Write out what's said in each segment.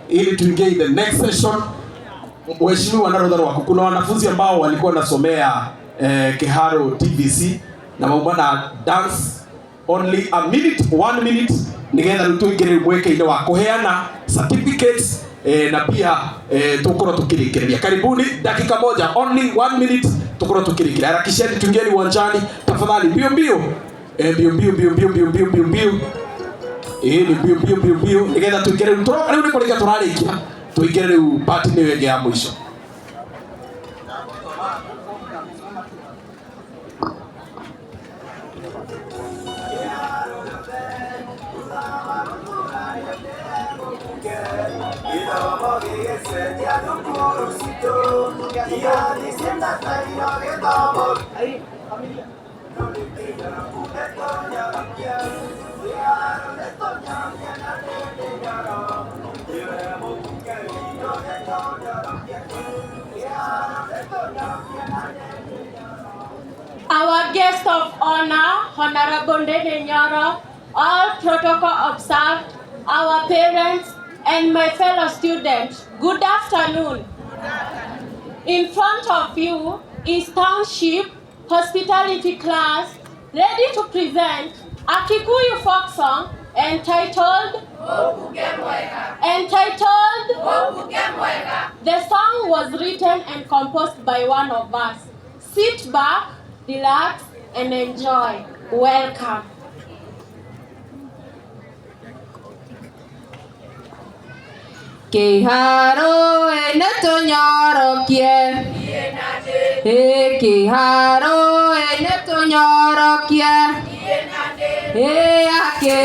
ili tuingie in the next session. Mheshimiwa Narodha wako, kuna wanafunzi ambao walikuwa nasomea Kiharo TVC na maumana dance only a minute, 1 minute nigetha tuingire mweke ile wa kuheana certificates na pia tukoro tukirikiria. Karibuni, dakika moja, only 1 minute, tukoro tukirikiria. Harakisheni tuingieni uwanjani tafadhali, mbio mbio, mbio mbio mbio mbio mbio mbio mbio mbio, ni mbio mbio mbio mbio nigetha tuingire turo riu ni kurikia turarikia tuingire riu party ni wege ya mwisho. Our guest of honor, Honorable Ndege Nyoro, all protocol observed, our parents, and my fellow students, good afternoon. In front of you is Township Hospitality class ready to present a Kikuyu folk song entitled The song was written and composed by one of us. Sit back, relax, and enjoy. Welcome. Kiharo ene tunyorokie, Kiharo ene tunyorokie, ake.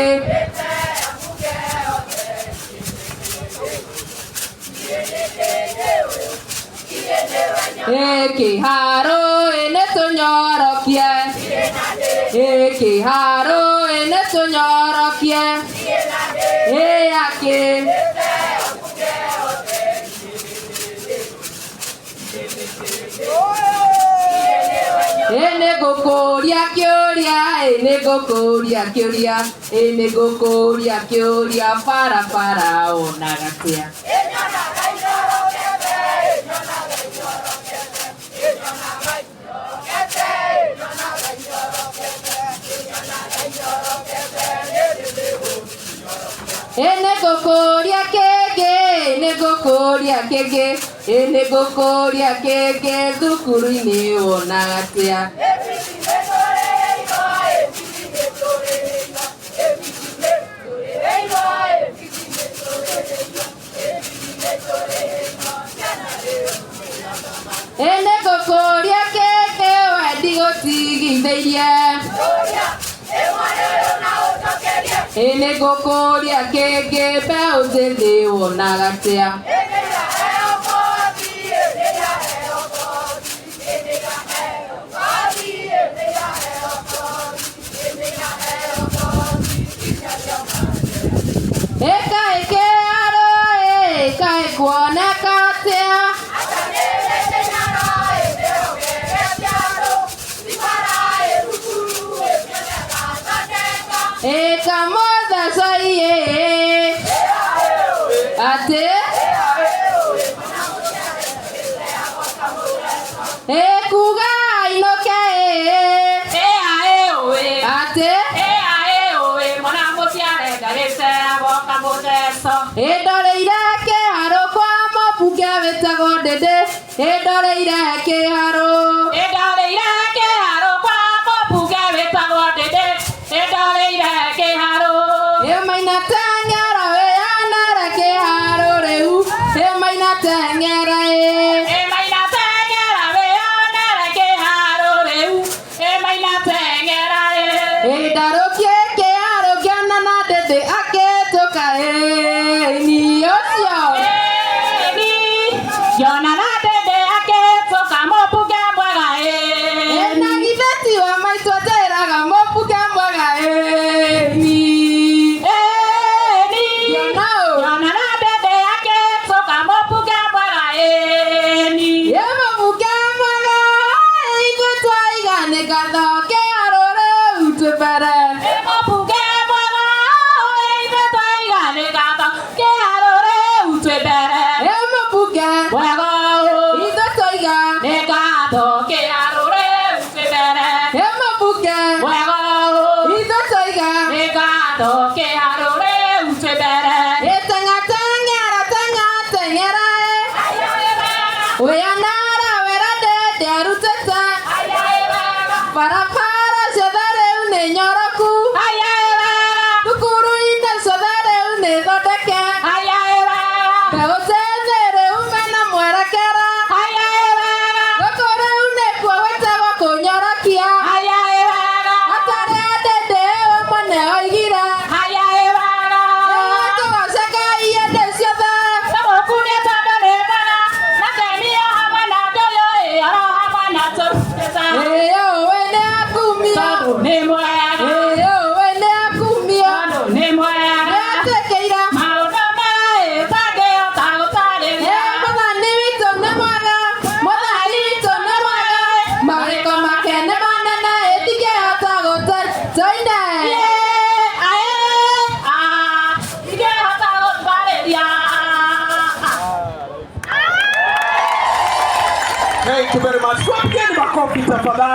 Kiharo ene tunyorokie, Kiharo ene tunyorokie, ake. Enegokoria kyoria para onagatia. Enegokoria kege thukuru ini onagatia. Enegokoria kege wadigotigi Enegokoria kege beuzende onagatia. Kamoda soye ate kuga inoke ate mona motiare garese aboka modeso edoreire ke haro kwa mopuge wetago dede edoreire ke haro kwa mopuge wetago dede edoreire ke haro emaina tangera we anara ke haro reu emaina tangera emaina tangera we anara ke haro reu emaina tangera edarokie ke haro gana na dede aketoka ni osio ni yona na dede aketoka mopuge bwaga na githeti wa maitwa teraga mopuge bwaga ni yona na dede aketoka mopuge bwaga Ayayere. Tanga tangera. Uyanara werade deruteta. Para sedare une nyoroku. Tukuru ine sedare une dodeke. Kaosere umena mwerekera. Dokore une kwawete wako nyorokia. Atare adede wamone oigira. Tuwaseka iye desiothe. Thank you very much. Kwa mgeni makofi tafadhali.